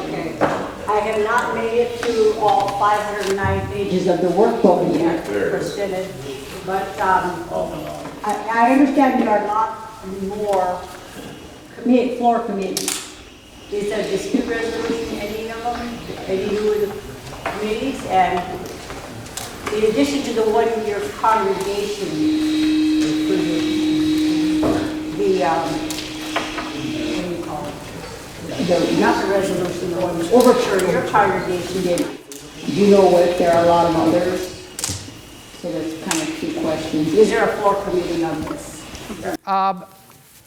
Okay. I have not made it to all 509 pages of the workbook yet presented, but I understand there are a lot more floor committees. Is there dispute resolution, any of them, any new with the committees? And in addition to the one in your congregation, not the resolution, the one overture your congregation did. Do you know if there are a lot of others? So that's kind of two questions. Is there a floor committee on this?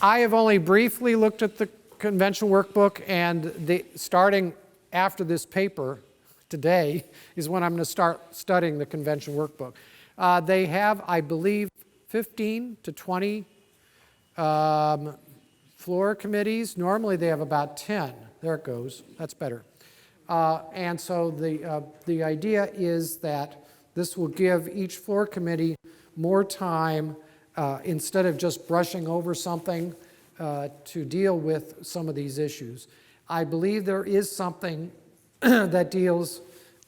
I have only briefly looked at the convention workbook, and starting after this paper today is when I'm going to start studying the convention workbook. They have, I believe, 15 to 20 floor committees. Normally they have about 10. There it goes. That's better. And so the idea is that this will give each floor committee more time instead of just brushing over something to deal with some of these issues. I believe there is something that deals,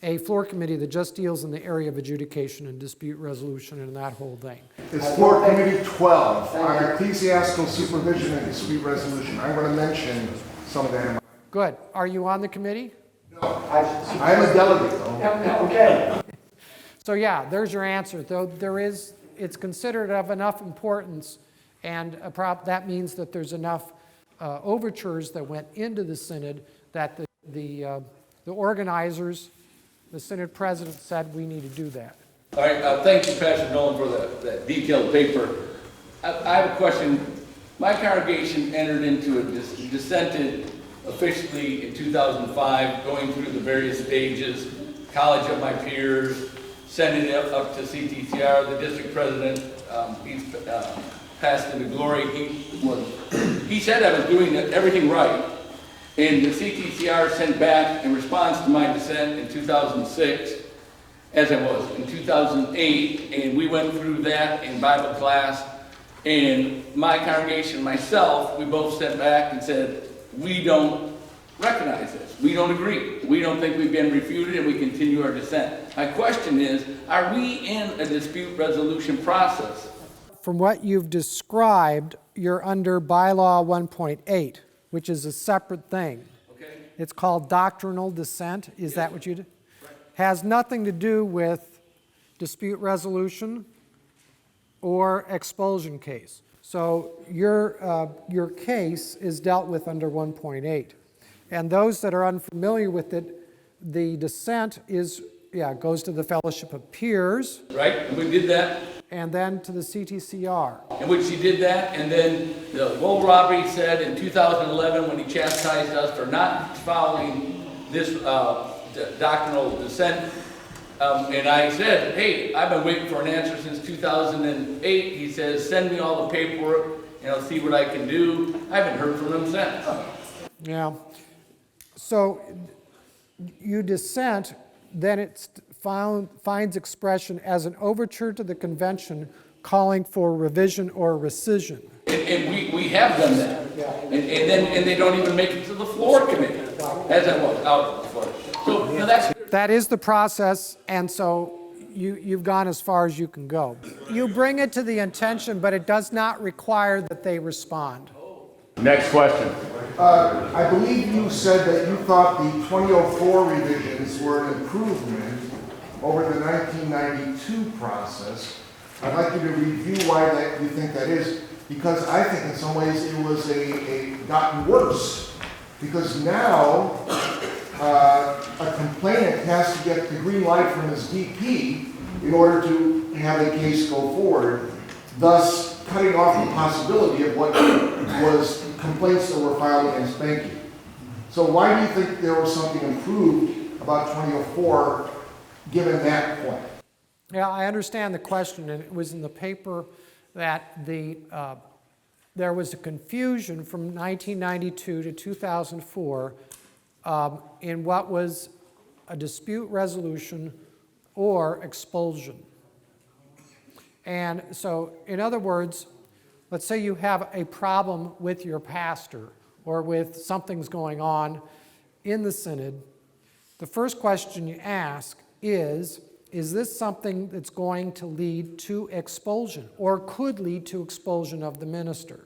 a floor committee that just deals in the area of adjudication and dispute resolution and that whole thing. It's Floor Committee 12 on ecclesiastical supervision and dispute resolution. I'm going to mention some of that. Good. Are you on the committee? No, I'm a delegate though. Okay. So yeah, there's your answer. Though it's considered of enough importance, and that means that there's enough overtures that went into the synod that the organizers, the synod president said we need to do that. All right, thank you, Pastor Noland, for that detailed paper. I have a question. My congregation entered into a dissented officially in 2005, going through the various stages, college of my peers, sending it up to CTCR, the district president, he's passed into glory. He said I was doing everything right, and the CTCR sent back in response to my dissent in 2006, as I was in 2008, and we went through that in Bible class, and my congregation, myself, we both sent back and said, we don't recognize this. We don't agree. We don't think we've been refuted, and we continue our dissent. My question is, are we in a dispute resolution process? From what you've described, you're under bylaw 1.8, which is a separate thing. Okay. It's called doctrinal dissent. Is that what you do? Right. Has nothing to do with dispute resolution or expulsion case. So your case is dealt with under 1.8. And those that are unfamiliar with it, the dissent goes to the Fellowship of Peers. Right, and we did that. And then to the CTCR. In which he did that, and then the Will Robbery said in 2011 when he chastised us for not following this doctrinal dissent, and I said, hey, I've been waiting for an answer since 2008. He says, send me all the paperwork and I'll see what I can do. I haven't heard from him since. Yeah. So you dissent, then it finds expression as an overture to the convention calling for revision or rescission. And we have done that. And they don't even make it to the floor committee, as I was out before. So now that is the process, and so you've gone as far as you can go. You bring it to the intention, but it does not require that they respond. Next question. I believe you said that you thought the 2004 revisions were an improvement over the 1992 process. I'd like you to review why you think that is, because I think in some ways it was gotten worse. Because now a complainant has to get the green light from his DP in order to have a case go forward, thus cutting off the possibility of what was complaints that were filed against banking. So why do you think there was something improved about 2004 given that point? Yeah, I understand the question, and it was in the paper that there was a confusion from 1992 to 2004 in what was a dispute resolution or expulsion. And so, in other words, let's say you have a problem with your pastor or with something's going on, in the synod, the first question you ask is this something that's going to lead to expulsion or could lead to expulsion of the minister?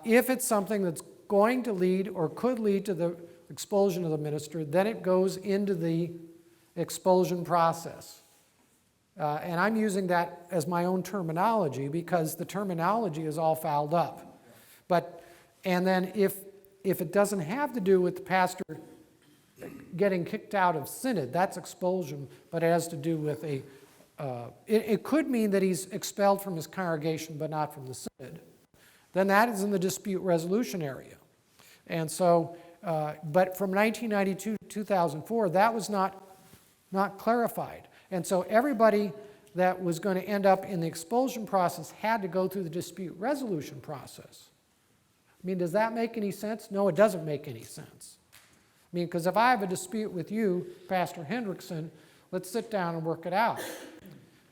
If it's something that's going to lead or could lead to the expulsion of the minister, then it goes into the expulsion process. And I'm using that as my own terminology because the terminology is all fouled up. And then if it doesn't have to do with the pastor getting kicked out of synod, that's expulsion, but it has to do with it could mean that he's expelled from his congregation but not from the synod. Then that is in the dispute resolution area. And so, but from 1992 to 2004, that was not clarified. And so everybody that was going to end up in the expulsion process had to go through the dispute resolution process. I mean, does that make any sense? No, it doesn't make any sense. I mean, because if I have a dispute with you, Pastor Hendrickson, let's sit down and work it out.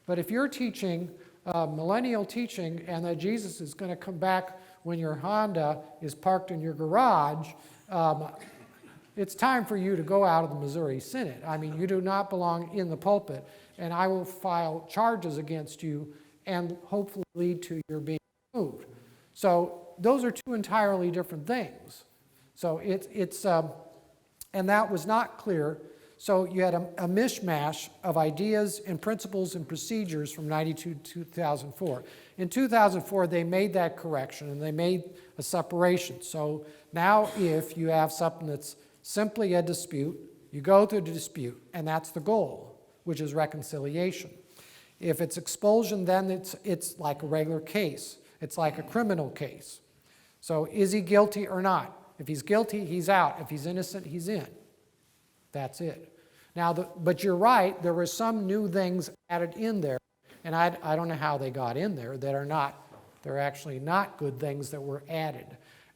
But if you're teaching millennial teaching and that Jesus is going to come back when your Honda is parked in your garage, it's time for you to go out of the Missouri Synod. I mean, you do not belong in the pulpit, and I will file charges against you and hopefully lead to your being removed. So those are two entirely different things. So and that was not clear. So you had a mishmash of ideas and principles and procedures from 92 to 2004. In 2004, they made that correction and they made a separation. So now if you have something that's simply a dispute, you go through the dispute, and that's the goal, which is reconciliation. If it's expulsion, then it's like a regular case. It's like a criminal case. So is he guilty or not? If he's guilty, he's out. If he's innocent, he's in. That's it. Now, but you're right, there were some new things added in there, and I don't know how they got in there that are not, they're actually not good things that were added.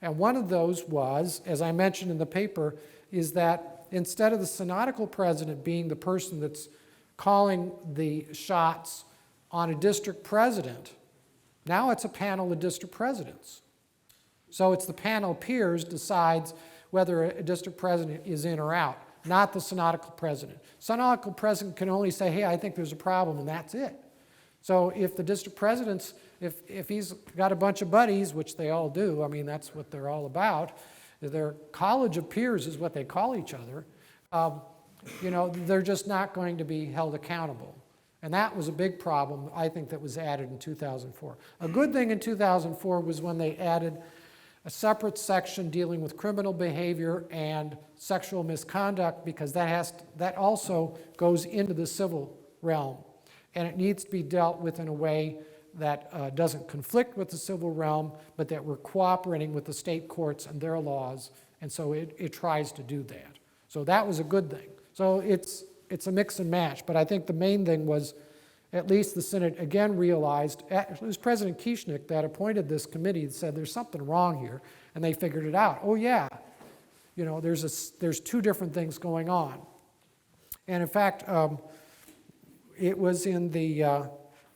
And one of those was, as I mentioned in the paper, is that instead of the synodical president being the person that's calling the shots on a district president, now it's a panel of district presidents. So it's the panel of peers decides whether a district president is in or out, not the synodical president. Synodical president can only say, hey, I think there's a problem, and that's it. So if the district president's, if he's got a bunch of buddies, which they all do, I mean, that's what they're all about, their college of peers is what they call each other, you know, they're just not going to be held accountable. And that was a big problem, I think, that was added in 2004. A good thing in 2004 was when they added a separate section dealing with criminal behavior and sexual misconduct, because that also goes into the civil realm. And it needs to be dealt with in a way that doesn't conflict with the civil realm, but that we're cooperating with the state courts and their laws, and so it tries to do that. So that was a good thing. So it's a mix and match, but I think the main thing was at least the Senate again realized, it was President Kieschnick that appointed this committee that said there's something wrong here, and they figured it out. Oh yeah, you know, there's two different things going on. And in fact, it was in the,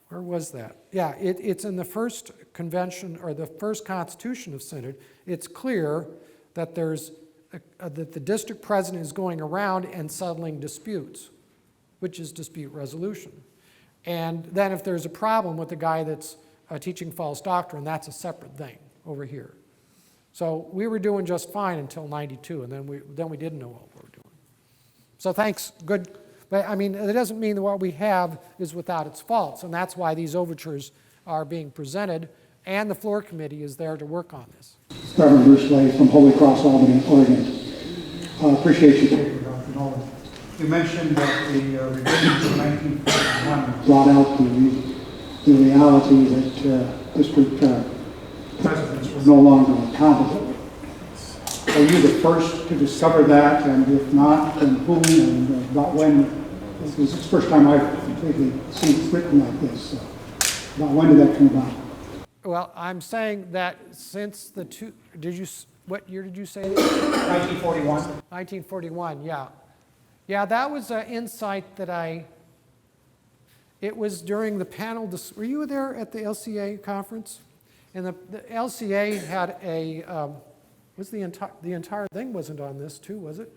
where was that? Yeah, it's in the first convention, or the first constitution of Synod. It's clear that that the district president is going around and settling disputes, which is dispute resolution. And then if there's a problem with the guy that's teaching false doctrine, that's a separate thing over here. So we were doing just fine until 92, and then we didn't know what we were doing. So thanks, good. But I mean, it doesn't mean that what we have is without its faults, and that's why these overtures are being presented, and the floor committee is there to work on this. Reverend Bruce Lay from Holy Cross, Albany, Oregon. Appreciate you taking Dr. Noland. You mentioned that the revisions of 1941 brought out the reality that district presidents were no longer accountable. Are you the first to discover that, and if not, then whom and about when? This is the first time I've completely seen it written like this. So about when did that come about? Well, I'm saying that since the two, what year did you say? 1941. 1941, yeah. Yeah, that was an insight that it was during the panel, were you there at the LCA conference? And the LCA had Was the entire thing wasn't on this too, was it?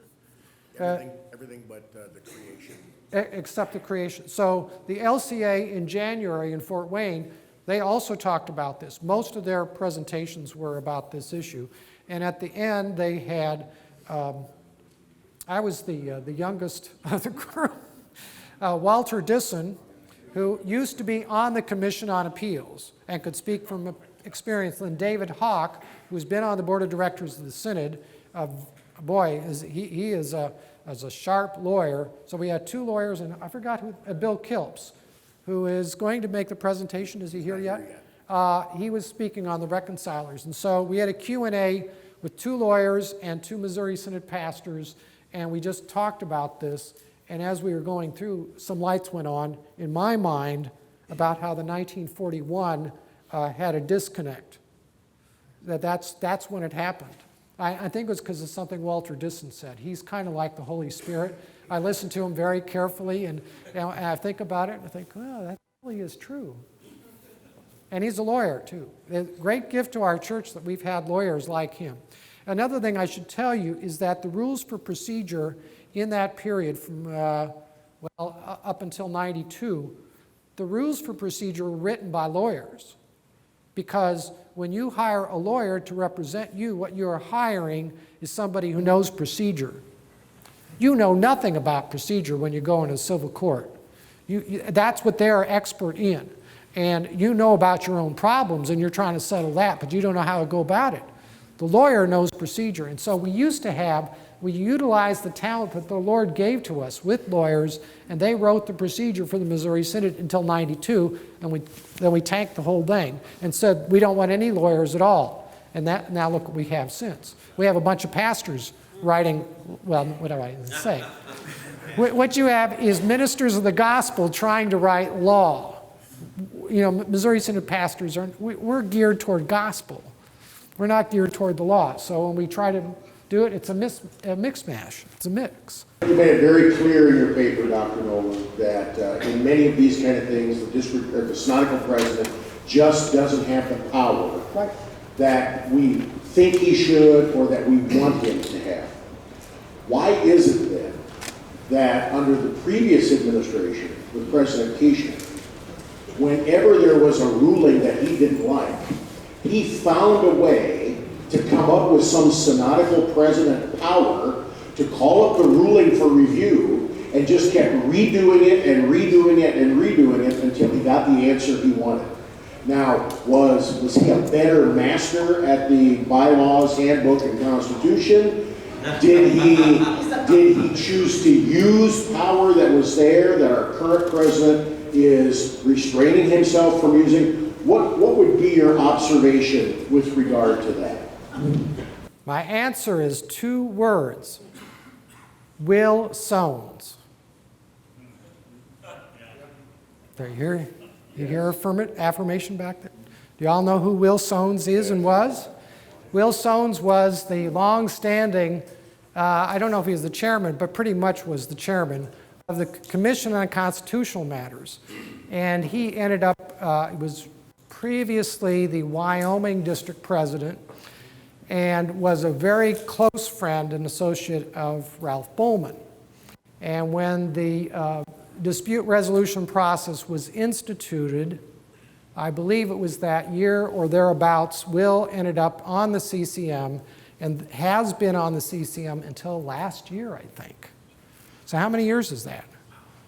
Everything but the creation. Except the creation. So the LCA in January in Fort Wayne, they also talked about this. Most of their presentations were about this issue. And at the end, they had, I was the youngest of the group, Walter Disson, who used to be on the Commission on Appeals and could speak from experience, and David Hawk, who's been on the board of directors of the Synod. Boy, he is a sharp lawyer. So we had two lawyers, and I forgot who, Bill Kilps, who is going to make the presentation. Is he here yet? He was speaking on the reconcilers. And so we had a Q&A with two lawyers and two Missouri Synod pastors, and we just talked about this. And as we were going through, some lights went on in my mind about how the 1941 had a disconnect. That's when it happened. I think it was because of something Walter Disson said. He's kind of like the Holy Spirit. I listen to him very carefully, and I think about it, and I think, well, that really is true. And he's a lawyer, too. A great gift to our church that we've had lawyers like him. Another thing I should tell you is that the rules for procedure in that period from, up until 92, the rules for procedure were written by lawyers. Because when you hire a lawyer to represent you, what you're hiring is somebody who knows procedure. You know nothing about procedure when you go into civil court. That's what they're expert in. And you know about your own problems and you're trying to settle that, but you don't know how to go about it. The lawyer knows procedure. And so we utilized the talent that the Lord gave to us with lawyers, and they wrote the procedure for the Missouri Synod until 92, and then we tanked the whole thing and said, we don't want any lawyers at all. And now look what we have since. We have a bunch of pastors writing, well, what do I say? What you have is ministers of the gospel trying to write law. You know, Missouri Synod pastors, we're geared toward gospel. We're not geared toward the law. So when we try to do it, it's a mix mash. It's a mix. You made it very clear in your paper, Dr. Noland, that in many of these kind of things, the district or the synodical president just doesn't have the power that we think he should or that we want him to have. Why is it then that under the previous administration with President Keishnick, whenever there was a ruling that he didn't like, he found a way to come up with some synodical president power to call up the ruling for review and just kept redoing it and redoing it and redoing it until he got the answer he wanted. Now, was he a better master at the bylaws, handbook, and constitution? Did he choose to use power that was there that our current president is restraining himself from using? What would be your observation with regard to that? My answer is two words. Will Sones. You hear affirmation back there? Do you all know who Will Sones is and was? Will Sones was the long-standing, I don't know if he was the chairman, but pretty much was the chairman of the Commission on Constitutional Matters. And he ended up, he was previously the Wyoming district president and was a very close friend and associate of Ralph Bowman. And when the dispute resolution process was instituted, I believe it was that year or thereabouts, Will ended up on the CCM and has been on the CCM until last year, I think. So how many years is that?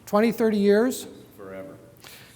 20, 30 years? Forever.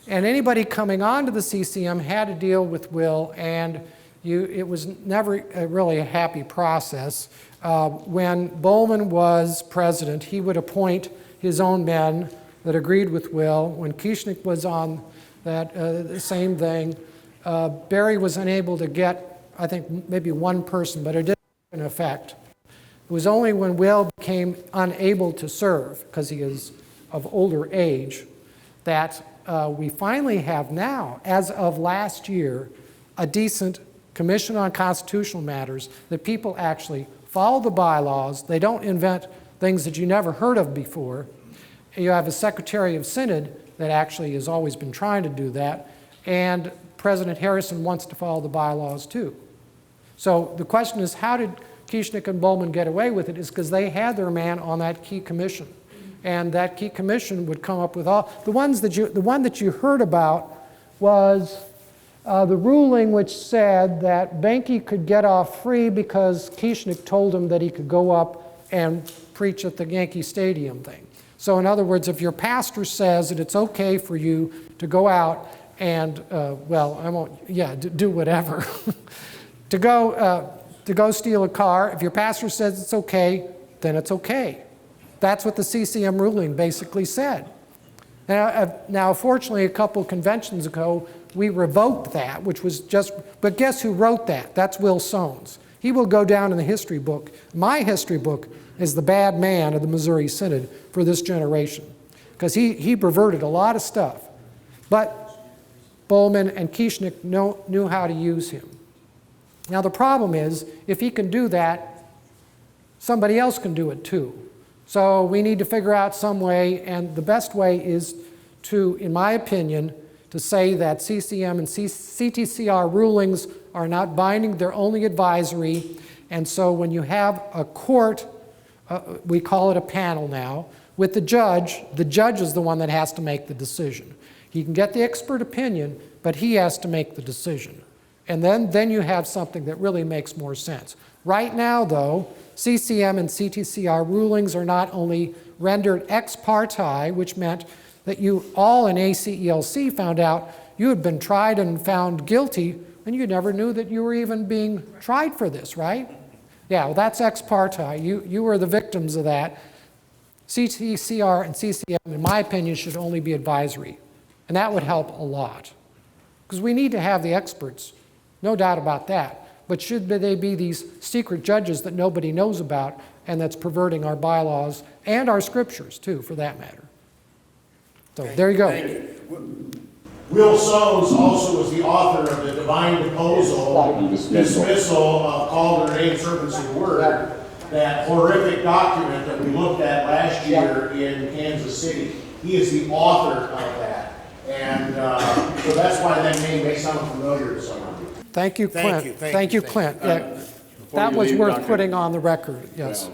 And anybody coming onto the CCM had to deal with Will, and it was never really a happy process. When Bowman was president, he would appoint his own men that agreed with Will. When Keishnick was on that, the same thing. Barry was unable to get, I think, maybe one person, but it didn't have an effect. It was only when Will became unable to serve, because he is of older age, that we finally have now, as of last year, a decent Commission on Constitutional Matters that people actually follow the bylaws. They don't invent things that you never heard of before. You have a Secretary of Synod that actually has always been trying to do that, and President Harrison wants to follow the bylaws too. So the question is, how did Kieschnick and Bowman get away with it is because they had their man on that key commission. And that key commission would come up with all, the one that you heard about was the ruling which said that Benke could get off free because Kieschnick told him that he could go up and preach at the Yankee Stadium thing. So in other words, if your pastor says that it's okay for you to go out and, well, I won't, yeah, do whatever, to go steal a car, if your pastor says it's okay, then it's okay. That's what the CCM ruling basically said. Now, fortunately, a couple conventions ago, we revoked that, which was just, but guess who wrote that? That's Will Soanes. He will go down in the history book. My history book is the bad man of the Missouri Synod for this generation, because he perverted a lot of stuff. But Bowman and Kieschnick knew how to use him. Now, the problem is, if he can do that, somebody else can do it too. So we need to figure out some way, and the best way is to, in my opinion, to say that CCM and CTCR rulings are not binding, they're only advisory. And so when you have a court, we call it a panel now, with the judge is the one that has to make the decision. He can get the expert opinion, but he has to make the decision. And then you have something that really makes more sense. Right now, though, CCM and CTCR rulings are not only rendered ex parte, which meant that you all in ACELC found out you had been tried and found guilty, and you never knew that you were even being tried for this, right? Yeah, well, that's ex parte. You were the victims of that. CTCR and CCM, in my opinion, should only be advisory. And that would help a lot. Because we need to have the experts, no doubt about that. But should they be these secret judges that nobody knows about and that's perverting our bylaws and our scriptures, too, for that matter? So there you go. Thank you. Will Soanes also was the author of the Divine Proposal, dismissal of Called Her Name, Serpents of the Word, that horrific document that we looked at last year in Kansas City. He is the author of that. And so that's why that name may sound familiar to some of you. Thank you, Clint. Thank you, Clint. That was worth putting on the record, yes.